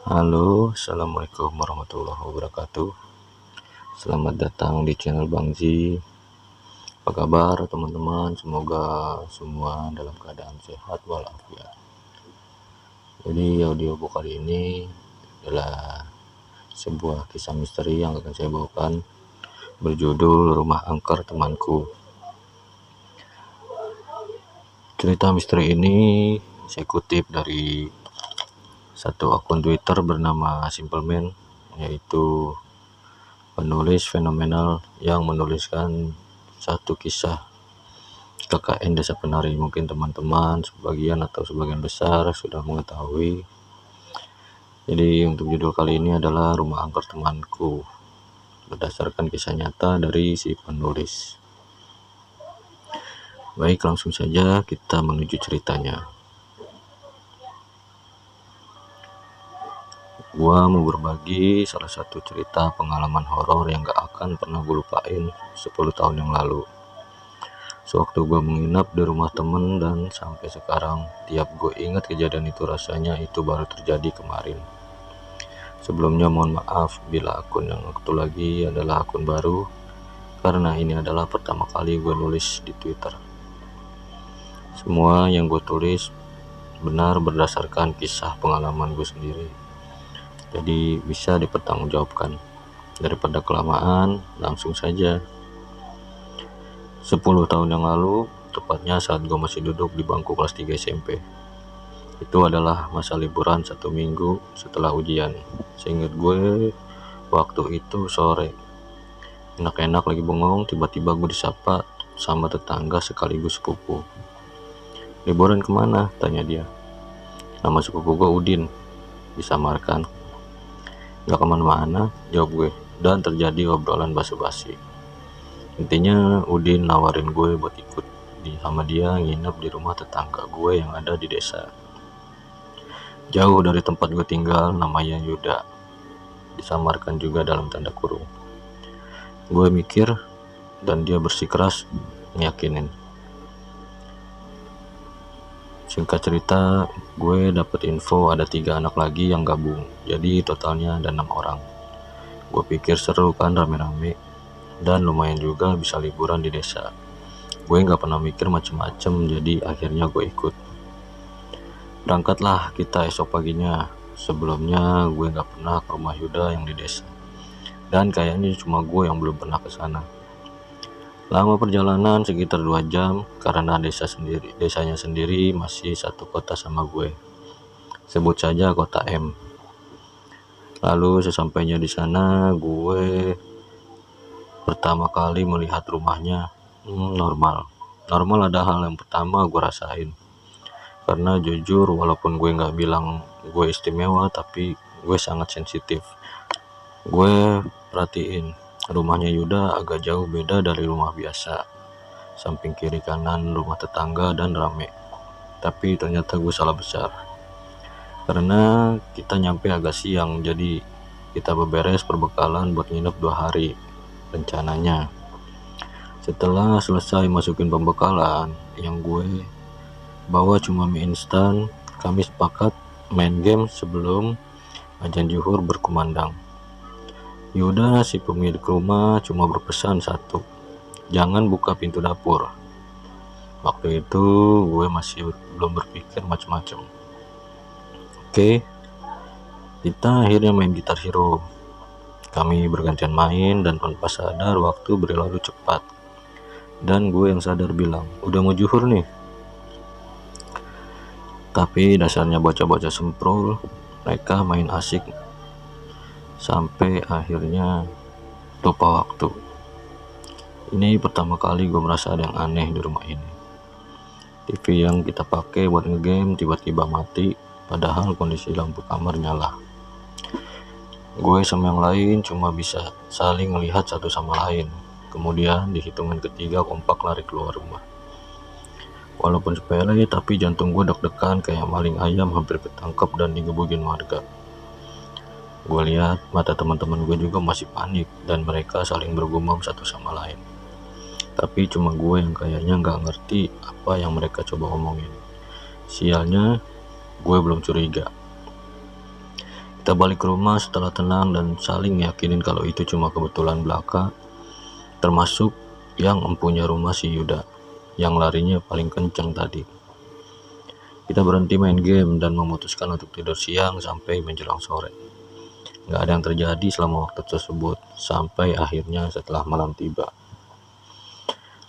Halo, assalamualaikum warahmatullahi wabarakatuh. Selamat datang di channel Bang Zi. Apa kabar teman-teman? Semoga semua dalam keadaan sehat walafiat. Jadi audiobook kali ini adalah sebuah kisah misteri yang akan saya bawakan, berjudul Rumah Angker Temanku. Cerita misteri ini saya kutip dari satu akun Twitter bernama Simpleman, yaitu penulis fenomenal yang menuliskan satu kisah KKN Desa Penari. Mungkin teman-teman sebagian atau sebagian besar sudah mengetahui. Jadi untuk judul kali ini adalah Rumah Angker Temanku, berdasarkan kisah nyata dari si penulis. Baik, langsung saja kita menuju ceritanya. Gua mau berbagi salah satu cerita pengalaman horor yang gak akan pernah gue lupain 10 tahun yang lalu. Sewaktu gue menginap di rumah temen, dan sampai sekarang tiap gue ingat kejadian itu rasanya itu baru terjadi kemarin. Sebelumnya mohon maaf bila akun yang satu lagi adalah akun baru, karena ini adalah pertama kali gue nulis di Twitter. Semua yang gue tulis benar berdasarkan kisah pengalaman gue sendiri, jadi bisa dipertanggungjawabkan. Daripada kelamaan, langsung saja. 10 tahun yang lalu, tepatnya saat gue masih duduk di bangku kelas 3 SMP. Itu adalah masa liburan 1 minggu setelah ujian. Seingat gue, waktu itu sore. Enak-enak lagi bengong, tiba-tiba gue disapa sama tetangga sekaligus sepupu. "Liburan kemana?" tanya dia. "Nama sepupu gue Udin," disamarkan. "Gak kemana-mana," jawab gue, dan terjadi obrolan basa-basi. Intinya Udin nawarin gue buat ikut sama dia nginep di rumah tetangga gue yang ada di desa, jauh dari tempat gue tinggal, namanya Yuda, disamarkan juga dalam tanda kurung. Gue mikir, dan dia bersikeras ngeyakinin. Singkat cerita, gue dapet info ada 3 anak lagi yang gabung, jadi totalnya ada 6 orang. Gue pikir seru kan, rame-rame, dan lumayan juga bisa liburan di desa. Gue gak pernah mikir macem-macem, jadi akhirnya gue ikut. Berangkatlah kita esok paginya. Sebelumnya gue gak pernah ke rumah Yuda yang di desa, dan kayaknya cuma gue yang belum pernah ke sana. Lama perjalanan, sekitar 2 jam, karena desanya sendiri masih satu kota sama gue. Sebut saja kota M. Lalu sesampainya di sana, gue pertama kali melihat rumahnya. Normal ada hal yang pertama gue rasain. Karena jujur, walaupun gue gak bilang gue istimewa, tapi gue sangat sensitif. Gue perhatiin rumahnya Yuda agak jauh beda dari rumah biasa. Samping kiri kanan rumah tetangga dan rame. Tapi ternyata gue salah besar. Karena kita nyampe agak siang, jadi kita beberes perbekalan buat nginep 2 hari rencananya. Setelah selesai masukin pembekalan, yang gue bawa cuma mie instan, kami sepakat main game sebelum azan zuhur berkumandang. Yuda, si pemilik rumah, cuma berpesan satu, jangan buka pintu dapur. Waktu itu gue masih belum berpikir macam-macam. Oke, kita akhirnya main Gitar Hero. Kami bergantian main, dan tanpa sadar waktu berlalu cepat. Dan gue yang sadar bilang, "Udah mau zuhur nih." Tapi dasarnya bocah-bocah semprol, mereka main asik sampai akhirnya lupa waktu. Ini pertama kali gue merasa ada yang aneh di rumah ini. TV yang kita pakai buat ngegame tiba-tiba mati, padahal kondisi lampu kamar nyala. Gue sama yang lain cuma bisa saling melihat satu sama lain. Kemudian di hitungan ketiga kompak lari keluar rumah. Walaupun sepele, tapi jantung gue deg-degan kayak maling ayam hampir ketangkep dan digebukin warga. Gue lihat mata teman-teman gue juga masih panik, dan mereka saling bergumam satu sama lain. Tapi cuma gue yang kayaknya gak ngerti apa yang mereka coba omongin. Sialnya, gue belum curiga. Kita balik ke rumah setelah tenang dan saling yakinin kalau itu cuma kebetulan belaka, termasuk yang empunya rumah si Yuda yang larinya paling kencang tadi. Kita berhenti main game dan memutuskan untuk tidur siang sampai menjelang sore. Nggak ada yang terjadi selama waktu tersebut, sampai akhirnya setelah malam tiba.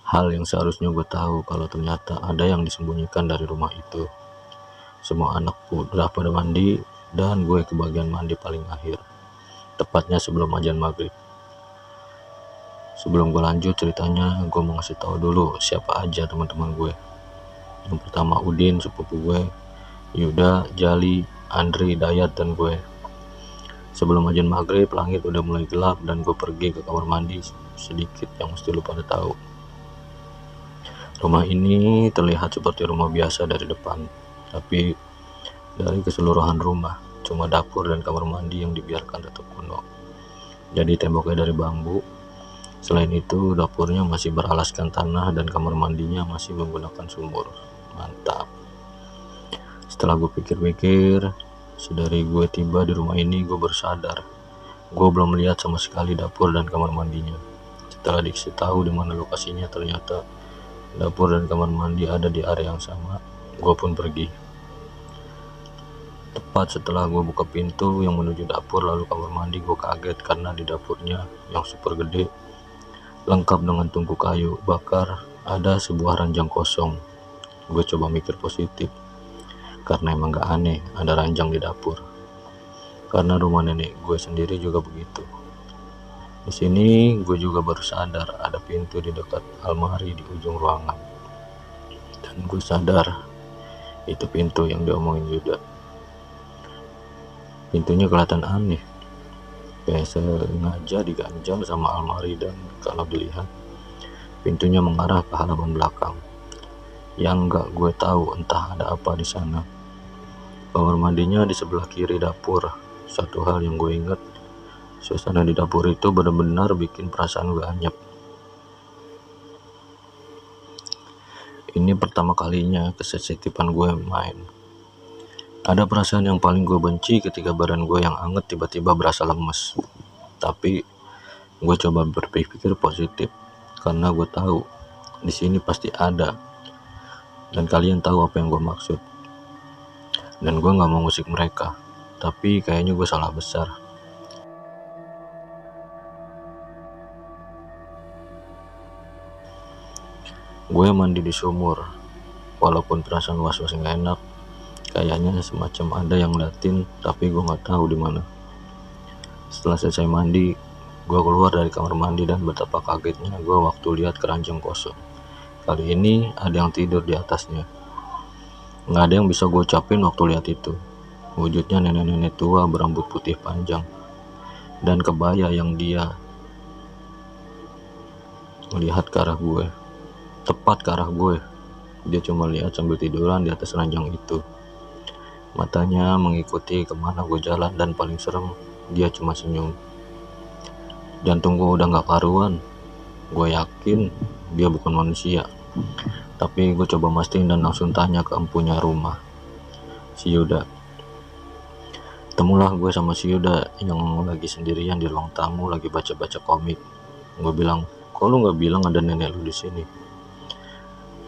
Hal yang seharusnya gue tahu kalau ternyata ada yang disembunyikan dari rumah itu. Semua anak udah pada mandi dan gue ke bagian mandi paling akhir, tepatnya sebelum azan maghrib. Sebelum gue lanjut ceritanya, gue mau ngasih tahu dulu siapa aja teman-teman gue. Yang pertama Udin, sepupu gue, Yuda, Jali, Andri, Dayat, dan gue. Sebelum azan maghrib, langit udah mulai gelap dan gue pergi ke kamar mandi sedikit yang mesti lu pada tahu. Rumah ini terlihat seperti rumah biasa dari depan, tapi dari keseluruhan rumah cuma dapur dan kamar mandi yang dibiarkan tetap kuno. Jadi temboknya dari bambu. Selain itu dapurnya masih beralaskan tanah dan kamar mandinya masih menggunakan sumur. Mantap. Setelah gue pikir-pikir, sedari gue tiba di rumah ini gue bersadar gue belum melihat sama sekali dapur dan kamar mandinya. Setelah dikasih tahu di mana lokasinya, ternyata dapur dan kamar mandi ada di area yang sama. Gue pun pergi. Tepat setelah gue buka pintu yang menuju dapur lalu kamar mandi, gue kaget karena di dapurnya yang super gede, lengkap dengan tungku kayu bakar, ada sebuah ranjang kosong. Gue coba mikir positif, karena emang gak aneh ada ranjang di dapur. Karena rumah nenek gue sendiri juga begitu. Di sini gue juga baru sadar ada pintu di dekat almari di ujung ruangan. Dan gue sadar itu pintu yang diomongin Yuda. Pintunya kelihatan aneh, kayak sengaja diganjal sama almari, dan kalau dilihat pintunya mengarah ke halaman belakang yang gak gue tahu entah ada apa di sana. Kamar mandinya di sebelah kiri dapur. Satu hal yang gue ingat, suasana di dapur itu benar-benar bikin perasaan gue anyep. Ini pertama kalinya kesensitivan gue main. Ada perasaan yang paling gue benci ketika badan gue yang anget tiba-tiba berasa lemes. Tapi gue coba berpikir positif karena gue tahu di sini pasti ada, dan kalian tahu apa yang gue maksud. Dan gue nggak mau ngusik mereka, tapi kayaknya gue salah besar. Gue mandi di sumur, walaupun perasaan was-was nggak enak. Kayaknya semacam ada yang ngeliatin, tapi gue nggak tahu di mana. Setelah selesai mandi, gue keluar dari kamar mandi dan betapa kagetnya gue waktu lihat keranjang kosong. Kali ini ada yang tidur di atasnya. Nggak ada yang bisa gue ucapin waktu lihat itu. Wujudnya nenek-nenek tua berambut putih panjang dan kebaya yang dia melihat ke arah gue, tepat ke arah gue. Dia cuma lihat sambil tiduran di atas ranjang itu. Matanya mengikuti kemana gue jalan, dan paling serem dia cuma senyum. Jantung gue udah gak karuan. Gue yakin dia bukan manusia. Tapi gue coba mastiin dan langsung tanya ke empunya rumah, si Yuda. Temulah gue sama si Yuda yang lagi sendirian di ruang tamu lagi baca-baca komik. Gue bilang, kok lu gak bilang ada nenek lu di sini?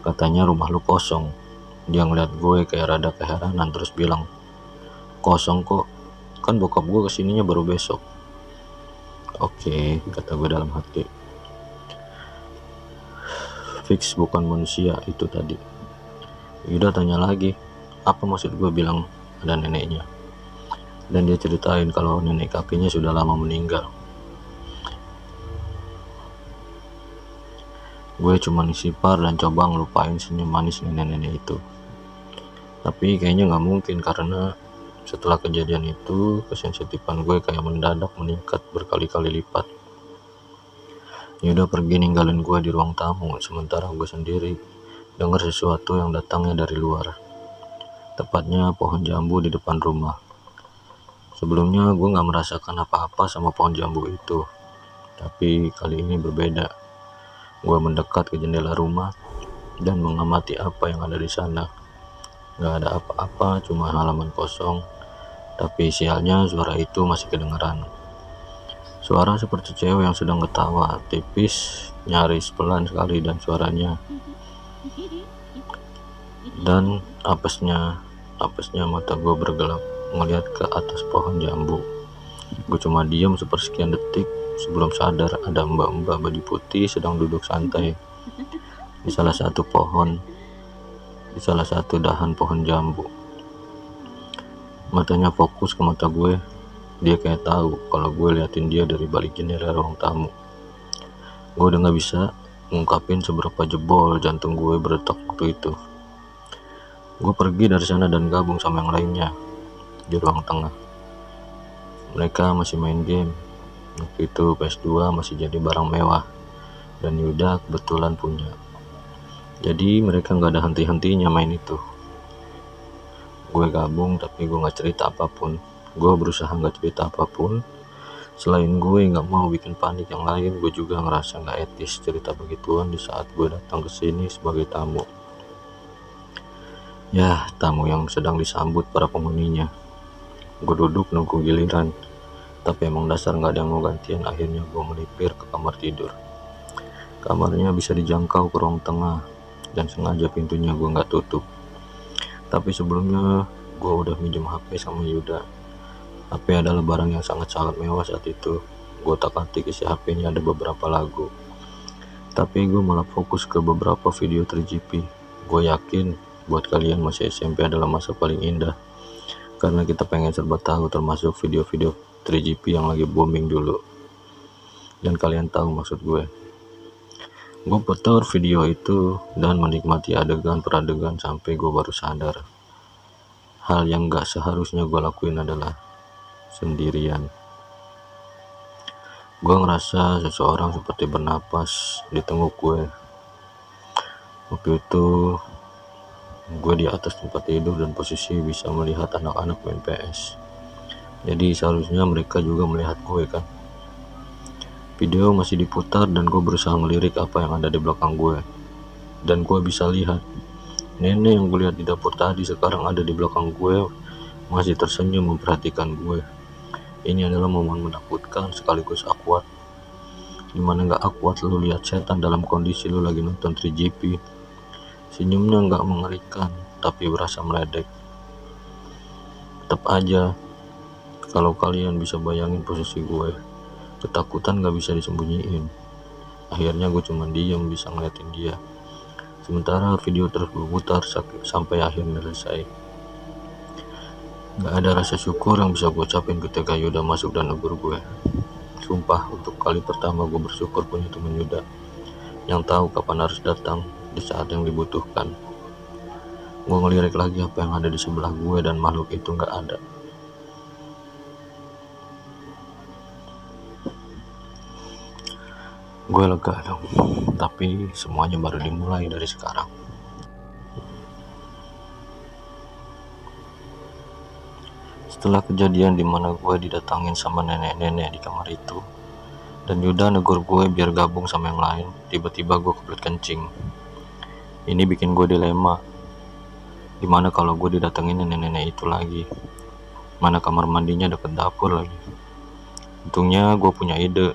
Katanya rumah lu kosong. Dia ngeliat gue kayak rada keheranan terus bilang, kosong kok, kan bokap gue kesininya baru besok. Oke, kata gue dalam hati. Fix bukan manusia itu tadi. Yuda tanya lagi, apa maksud gue bilang ada neneknya? Dan dia ceritain kalau nenek kakeknya sudah lama meninggal. Gue cuma nisipar dan coba ngelupain senyum manis nenek-nenek itu. Tapi kayaknya gak mungkin, karena setelah kejadian itu kesensitifan gue kayak mendadak meningkat berkali-kali lipat. Yuda pergi ninggalin gue di ruang tamu, sementara gue sendiri dengar sesuatu yang datangnya dari luar, tepatnya pohon jambu di depan rumah. Sebelumnya gue gak merasakan apa-apa sama pohon jambu itu, tapi kali ini berbeda. Gue mendekat ke jendela rumah dan mengamati apa yang ada di sana. Gak ada apa-apa, cuma halaman kosong Tapi sialnya suara itu masih kedengeran. Suara seperti cewek yang sedang ketawa, tipis, nyaris pelan sekali, dan suaranya dan apesnya mata gue bergelap ngeliat ke atas pohon jambu. Gue cuma diam sepersekian detik sebelum sadar ada mbak-mbak baju putih sedang duduk santai di salah satu dahan pohon jambu. Matanya fokus ke mata gue. Dia kayak tahu kalau gue liatin dia dari balik jendela ruang tamu. Gue udah gak bisa ngungkapin seberapa jebol jantung gue berdetak waktu itu. Gue pergi dari sana dan gabung sama yang lainnya di ruang tengah. Mereka masih main game. Waktu itu PS2 masih jadi barang mewah, dan Yuda kebetulan punya. Jadi mereka gak ada henti-hentinya main itu. Gue gabung tapi gue gak cerita apapun. Gue berusaha gak cerita apapun. Selain gue gak mau bikin panik yang lain, gue juga ngerasa gak etis cerita begituan di saat gue datang ke sini sebagai tamu. Ya, tamu yang sedang disambut para penghuninya. Gue duduk nunggu giliran, tapi emang dasar gak ada yang mau gantian. Akhirnya gue melipir ke kamar tidur. Kamarnya bisa dijangkau ke ruang tengah, dan sengaja pintunya gue gak tutup. Tapi sebelumnya gue udah minjem HP sama Yuda. HP adalah barang yang sangat-sangat mewah saat itu. Gue otak-atik isi HP-nya ada beberapa lagu, tapi gue malah fokus ke beberapa video 3GP. Gue yakin buat kalian masih SMP adalah masa paling indah, karena kita pengen serba tahu, termasuk video-video 3GP yang lagi booming dulu. Dan kalian tahu maksud gue. Gue putar video itu dan menikmati adegan per adegan sampai gue baru sadar hal yang gak seharusnya gue lakuin adalah sendirian. Gue ngerasa seseorang seperti bernapas di tengkuk gue. Waktu itu gue di atas tempat tidur dan posisi bisa melihat anak-anak main PS. Jadi seharusnya mereka juga melihat gue kan. Video masih diputar dan gue berusaha melirik apa yang ada di belakang gue. Dan gue bisa lihat nenek yang gue lihat di dapur tadi sekarang ada di belakang gue, masih tersenyum memperhatikan gue. Ini adalah momen menakutkan sekaligus awkward. Dimana gak awkward lu lihat setan dalam kondisi lu lagi nonton 3GP. Senyumnya gak mengerikan, tapi berasa meledek. Tetap aja, kalau kalian bisa bayangin posisi gue, ketakutan gak bisa disembunyiin. Akhirnya gue cuma diam bisa ngeliatin dia. Sementara video terus berputar sampai akhirnya selesai. Gak ada rasa syukur yang bisa gue ucapin ketika Yuda masuk dan negur gue. Sumpah, untuk kali pertama gue bersyukur punya temen Yuda yang tahu kapan harus datang di saat yang dibutuhkan. Gue ngelirik lagi apa yang ada di sebelah gue dan makhluk itu gak ada. Gue lega dong, tapi semuanya baru dimulai dari sekarang. Setelah kejadian dimana gue didatangin sama nenek-nenek di kamar itu, dan Yuda negur gue biar gabung sama yang lain, tiba-tiba gue kebelet kencing. Ini bikin gue dilema, dimana kalau gue didatengin nenek-nenek itu lagi, mana kamar mandinya deket dapur lagi. Untungnya gue punya ide.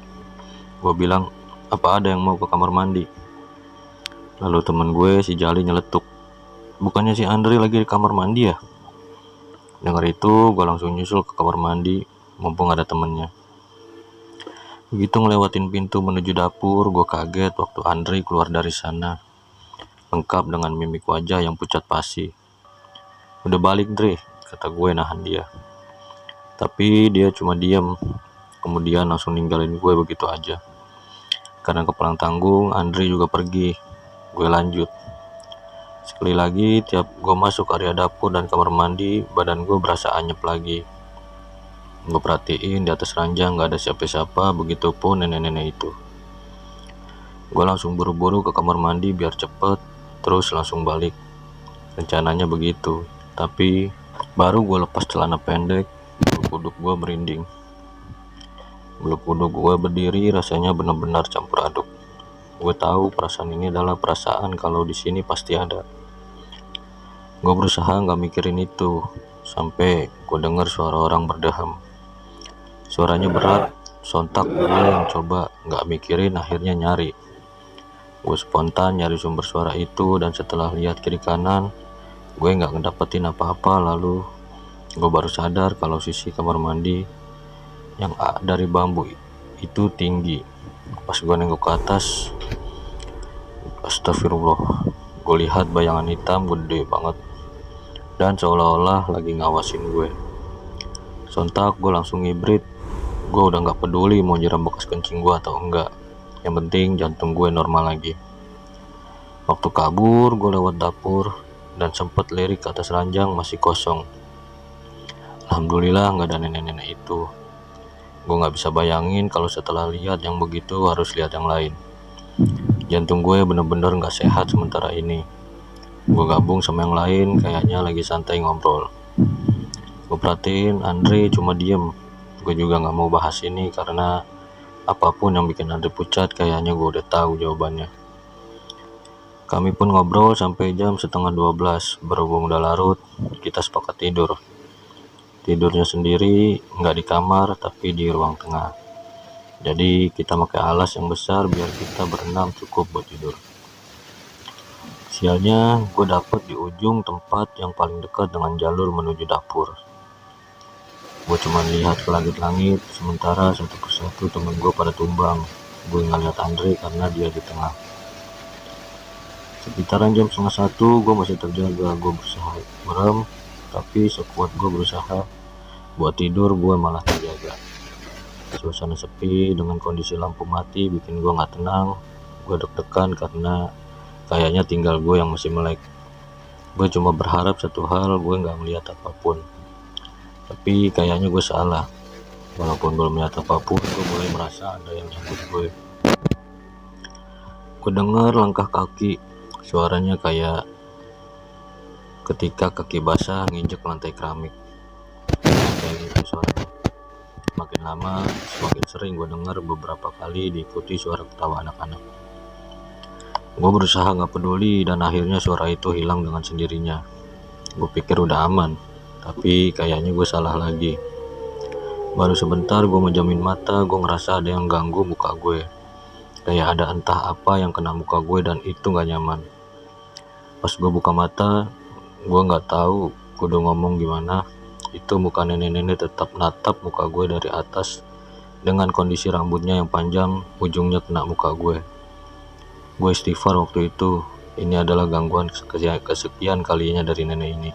Gue bilang, apa ada yang mau ke kamar mandi? Lalu temen gue si Jali nyeletuk, bukannya si Andri lagi di kamar mandi ya? Dengar itu, gue langsung nyusul ke kamar mandi, mumpung ada temennya. Begitu ngelewatin pintu menuju dapur, gue kaget waktu Andri keluar dari sana, lengkap dengan mimik wajah yang pucat pasi. Udah balik, Dre, kata gue nahan dia. Tapi dia cuma diam, kemudian langsung ninggalin gue begitu aja. Karena kepalang tanggung, Andri juga pergi. Gue lanjut. Sekali lagi, tiap gue masuk area dapur dan kamar mandi, badan gue berasa anyep lagi. Gue perhatiin di atas ranjang gak ada siapa-siapa, begitupun nenek-nenek itu. Gue langsung buru-buru ke kamar mandi biar cepet, terus langsung balik. Rencananya begitu, tapi baru gue lepas celana pendek, bulu kuduk gue merinding. Bulu kuduk gue berdiri rasanya benar-benar campur aduk. Gue tahu perasaan ini adalah perasaan kalau di sini pasti ada. Gue berusaha nggak mikirin itu. sampai gue dengar suara orang berdeham. Suaranya berat, sontak gue yang coba nggak mikirin akhirnya nyari. Gue spontan nyari sumber suara itu, dan setelah lihat kiri kanan gue nggak ngedapetin apa-apa. Lalu gue baru sadar kalau sisi kamar mandi yang dari bambu itu tinggi. Pas gue nengok ke atas, astagfirullah, gue lihat bayangan hitam gede banget dan seolah-olah lagi ngawasin gue. Sontak gue langsung ngibrit. Gue udah nggak peduli mau nyiram bekas kencing gue atau enggak, yang penting jantung gue normal lagi. Waktu kabur gue lewat dapur dan sempet lirik ke atas ranjang, masih kosong. Alhamdulillah nggak ada nenek-nenek itu. Gue nggak bisa bayangin kalau setelah lihat yang begitu harus lihat yang lain. Jantung gue bener-bener nggak sehat sementara ini. Gue gabung sama yang lain, kayaknya lagi santai ngobrol. Gue perhatiin Andre cuma diem. Gue juga nggak mau bahas ini karena apapun yang bikin Andre pucat kayaknya gue udah tahu jawabannya. Kami pun ngobrol sampai jam 11:30. Berhubung udah larut, kita sepakat tidur. Tidurnya sendiri, nggak di kamar tapi di ruang tengah. Jadi kita pakai alas yang besar biar kita berenam cukup buat tidur. Sialnya gue dapet di ujung tempat yang paling dekat dengan jalur menuju dapur. Gue cuma lihat ke langit-langit, sementara satu persatu temen gue pada tumbang. Gue nggak lihat Andre karena dia di tengah. Sekitaran jam 12:30 gue masih terjaga. Gue berusaha merem, tapi sekuat gue berusaha buat tidur, gue malah terjaga. Suasana sepi dengan kondisi lampu mati bikin gue gak tenang. Gue deg-degan karena kayaknya tinggal gue yang masih melek. Gue cuma berharap satu hal, gue gak melihat apapun. Tapi kayaknya gue salah. Walaupun belum melihat apapun, gue mulai merasa ada yang nyambut gue. Gue dengar langkah kaki. Suaranya kayak ketika kaki basah nginjek lantai keramik. Kayak gitu suaranya. Makin lama semakin sering gue dengar, beberapa kali diikuti suara ketawa anak-anak. Gue berusaha gak peduli dan akhirnya suara itu hilang dengan sendirinya. Gue pikir udah aman, tapi kayaknya gue salah lagi. Baru sebentar gue menjamin mata, gue ngerasa ada yang ganggu muka gue. Kayak ada entah apa yang kena muka gue dan itu gak nyaman. Pas gue buka mata, gue gak tahu kudu ngomong gimana. Itu muka nenek-nenek tetap natap muka gue dari atas dengan kondisi rambutnya yang panjang, ujungnya kena muka gue. Gue istighfar waktu itu. Ini adalah gangguan kesekian kalinya dari nenek ini.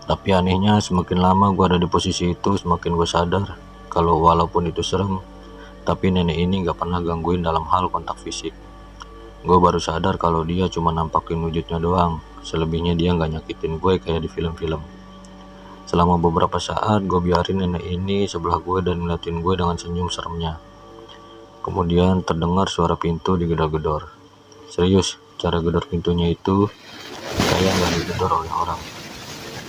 Tapi anehnya semakin lama gue ada di posisi itu, semakin gue sadar kalau walaupun itu serem, tapi nenek ini gak pernah gangguin dalam hal kontak fisik. Gue baru sadar kalau dia cuma nampakin wujudnya doang. Selebihnya dia gak nyakitin gue kayak di film-film. Selama beberapa saat gue biarin nenek ini sebelah gue dan ngeliatin gue dengan senyum seremnya. Kemudian terdengar suara pintu digedor-gedor. Serius, cara gedor pintunya itu kayak gak digedor oleh orang.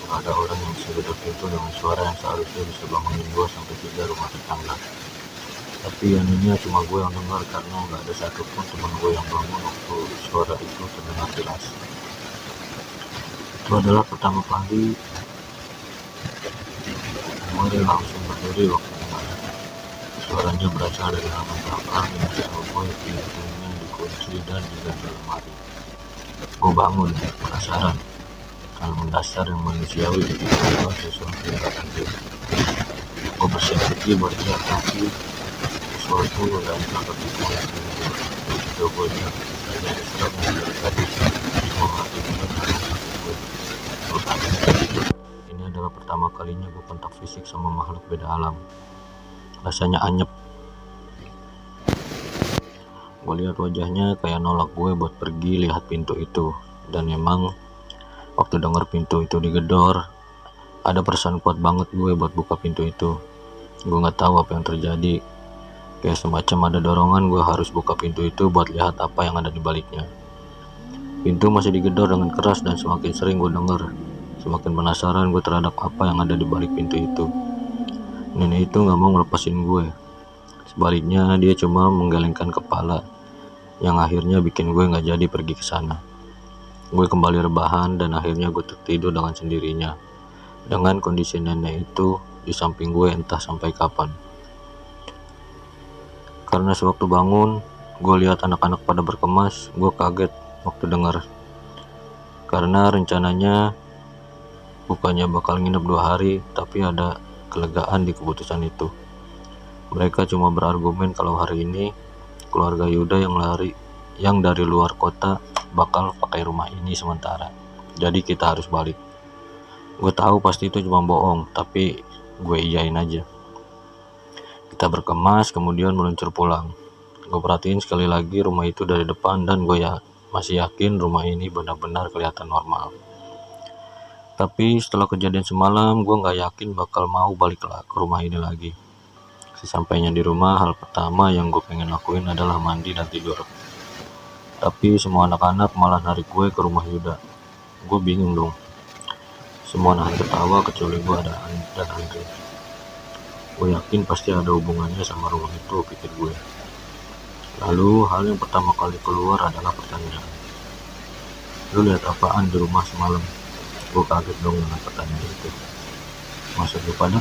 Gak ada orang yang bisa gedor pintu dengan suara yang seharusnya bisa bangunin 2 sampai 3 rumah tetangga. Tapi anehnya cuma gue yang dengar karena gak ada satupun teman gue yang bangun waktu suara itu terdengar jelas. Itu adalah pertama kali gue langsung berdiri waktu dengar. Suaranya berasal dari halaman belakang yang setahu gue pintunya dikunci dan diganjel lemari. Gue bangun, penasaran. Hal mendasar yang manusiawi ketika sesuatu yang gak adil. Gue bersiap diri buat lihat, tapi sesuatu yang dapat dimulai dari video gue lihat saja serem dari tadi mematikan gue. Ini adalah pertama kalinya gue kontak fisik sama makhluk beda alam. Rasanya anyep. Gue lihat wajahnya kayak nolak gue buat pergi lihat pintu itu. Dan memang waktu denger pintu itu digedor, ada perasaan kuat banget gue buat buka pintu itu. Gue gak tahu apa yang terjadi. Kayak semacam ada dorongan gue harus buka pintu itu buat lihat apa yang ada di baliknya. Pintu masih digedor dengan keras dan semakin sering gue denger, semakin penasaran gue terhadap apa yang ada di balik pintu itu. Nenek itu gak mau ngelepasin gue. Sebaliknya dia cuma menggelengkan kepala, yang akhirnya bikin gue gak jadi pergi ke sana. Gue kembali rebahan dan akhirnya gue tertidur dengan sendirinya. dengan kondisi nenek itu di samping gue entah sampai kapan. Karena sewaktu bangun, gue lihat anak-anak pada berkemas, gue kaget waktu dengar. Karena rencananya bukannya bakal nginep 2 hari, tapi ada kelegaan di keputusan itu. Mereka cuma berargumen kalau hari ini keluarga Yuda yang dari luar kota bakal pakai rumah ini sementara. Jadi kita harus balik. Gue tahu pasti itu cuma bohong, tapi gue iyain aja. Kita berkemas kemudian meluncur pulang. Gue perhatiin sekali lagi rumah itu dari depan dan gue masih yakin rumah ini benar-benar kelihatan normal. Tapi setelah kejadian semalam, gue gak yakin bakal mau balik ke rumah ini lagi. Sesampainya di rumah, hal pertama yang gue pengen lakuin adalah mandi dan tidur. Tapi semua anak-anak malah narik gue ke rumah Yuda. Gue bingung dong. Semua nahan ketawa kecuali gue dan Andre. Gue yakin pasti ada hubungannya sama rumah itu, pikir gue. Lalu hal yang pertama kali keluar adalah pertanyaan. Lu lihat apaan di rumah semalam? Gue kaget dong dengan pertanyaan itu. Maksud lu pada?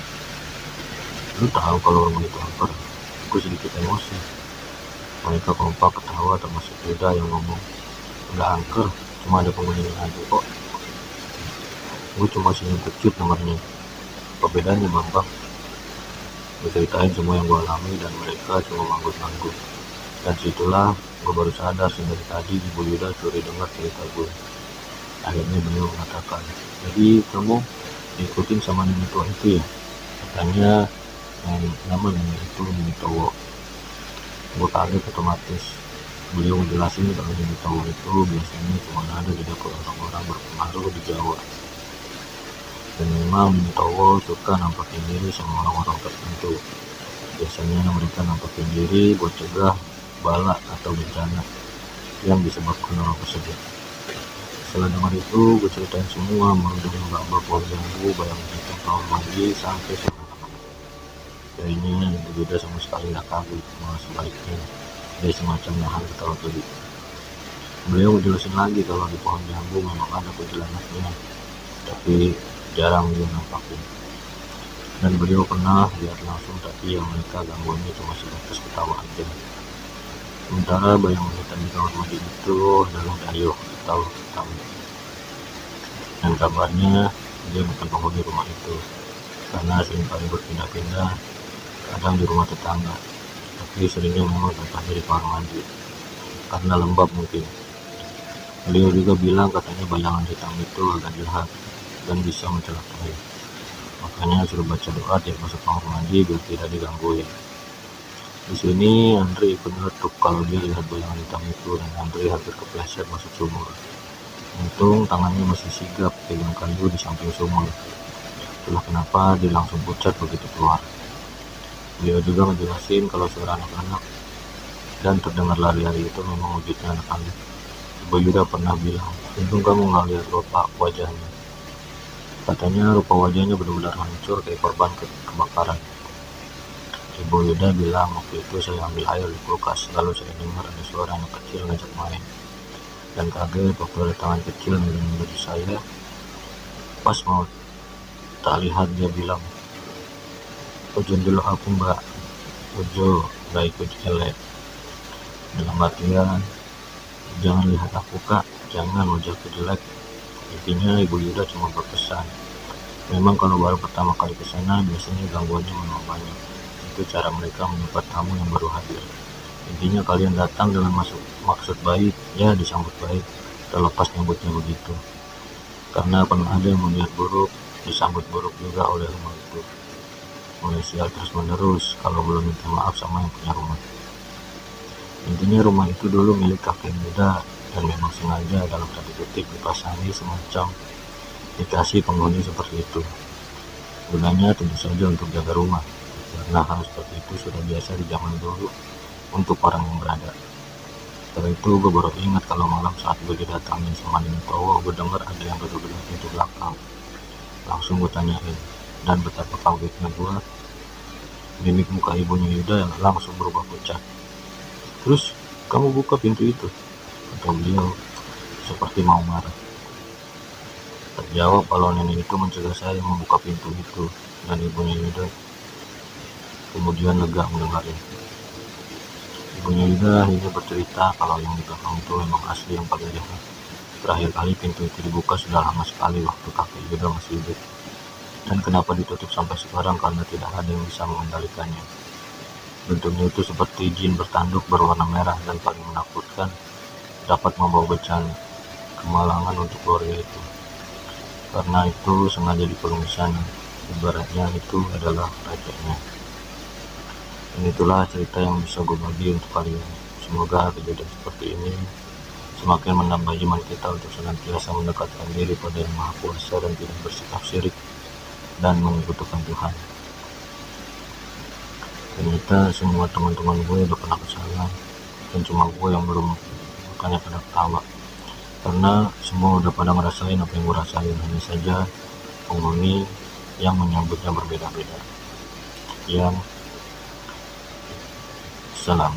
Lu tahu kalau rumah itu angker? Gue sedikit emosi. Mereka kompak ketawa termasuk Yuda yang ngomong, enggak angker, cuma ada penghuninya aja kok. Gue cuma senyum kecut dengarnya. Apa bedanya Bambang? Gue ceritain semua yang gue alami dan mereka cuma manggut-manggut. Dan situlah gue baru sadar dari tadi Ibu Yuda curi dengar cerita gue. Akhirnya beliau mengatakan, jadi kamu diikutin sama nenek tua itu ya? Katanya nama nenek itu nenek Towo. Gue kaget otomatis. Beliau menjelasin kalau nenek Towo itu biasanya cuma ada di dapur orang-orang berpengaruh di Jawa. Dan memang nenek Towo suka nampakin diri sama orang-orang tertentu. Biasanya mereka nampakin diri buat cegah bala atau bencana yang disebabkan orang tersebut. Setelah dengar itu, gue ceritain semua, mulai dari mbak-mbak pohon jambu, bayang-bayang tahun mandi, sampai sama anak-anak. Kayaknya Ibu Yuda sama sekali gak kaget, malah sebaliknya dia semacam nahan ketawa tadi. Beliau menjelasin lagi kalau di pohon jambu memang ada kuntilanaknya, tapi jarang dia nampakin. Dan beliau pernah lihat langsung, tapi yang mereka gangguannya cuma sebatas ketawa aja. Sementara bayang hitam di kamar mandi itu adalah Dayo atau tamu. Dan kabarnya dia bukan penghuni rumah itu, karena sering kali berpindah-pindah, kadang di rumah tetangga, tapi seringnya memang tempatnya di kamar mandi, karena lembab mungkin. Beliau juga bilang katanya bayangan hitam itu agak jahat dan bisa mencelakai. Makanya suruh baca doa tiap masuk kamar mandi biar tidak digangguin. Di sini Andre ikut meletup kalau dia lihat bayangan hitam itu, dan Andre hampir kepleset masuk sumur. Untung tangannya masih sigap pegang kayu di samping sumur. Itulah kenapa dia langsung pucat begitu keluar. Beliau juga menjelasin kalau suara anak-anak dan terdengar lari-lari itu memang wujudnya anak-anak. Ibu Yuda pernah bilang, untung kamu nggak lihat rupa wajahnya. Katanya rupa wajahnya benar-benar hancur kayak korban kebakaran. Ibu Yuda bilang waktu itu saya ambil air di kulkas, lalu saya dengar ada suara anak kecil ngajak main. Dan kaget waktu ada tangan kecil megang baju saya. Pas mau tak lihat dia bilang, "Ujon dulu aku mbak." Ujo gak ikut elek. Dalam artian, jangan lihat aku kak, jangan wajahku jelek. Intinya Ibu Yuda cuma berpesan, memang kalau baru pertama kali kesana biasanya gangguannya memang banyak. Itu cara mereka menyambut tamu yang baru hadir. Intinya kalian datang dengan maksud baik, ya disambut baik, terlepas nyambutnya begitu. Karena pernah ada yang melihat buruk, disambut buruk juga oleh rumah itu. Mulai sial terus menerus kalau belum minta maaf sama yang punya rumah. Intinya rumah itu dulu milik kakek muda, dan memang sengaja dalam tanda kutip dipasangi semacam dikasih penghuni seperti itu. Gunanya tentu saja untuk jaga rumah, karena hal seperti itu sudah biasa di zaman dulu untuk orang yang berada. Setelah itu gue baru ingat kalau malam saat gue didatangin sama nenek Towo, gue dengar ada yang duduk di pintu belakang. Langsung gue tanyain, dan betapa kagetnya gue, mimik muka ibunya Yuda yang langsung berubah pucat. "Terus kamu buka pintu itu?" kata beliau seperti mau marah. Terjawab kalau nenek itu mencegah saya membuka pintu itu, dan ibunya Yuda kemudian lega mendengarnya. Ibunya Yuda akhirnya bercerita kalau yang di belakang itu memang asli yang paling jahat. Terakhir kali pintu itu dibuka sudah lama sekali waktu kakek Yuda masih hidup. Dan kenapa ditutup sampai sekarang? Karena tidak ada yang bisa mengendalikannya. Bentuknya itu seperti jin bertanduk berwarna merah dan paling menakutkan, dapat membawa bencana kemalangan untuk keluarga itu. Karena itu sengaja dikurung di sana. Ibaratnya itu adalah rajanya. Dan itulah cerita yang bisa gue bagi untuk kalian. Semoga kejadian seperti ini semakin menambah iman kita untuk senantiasa mendekatkan diri pada Yang Maha Kuasa dan tidak bersikap syirik dan menyekutukan Tuhan. Ternyata semua teman-teman gue udah pernah kesana, dan cuma gue yang belum, makanya pada ketawa. Karena semua udah pada ngerasain apa yang gue rasain, hanya saja penghuni yang menyambutnya berbeda-beda. Sekian, salam.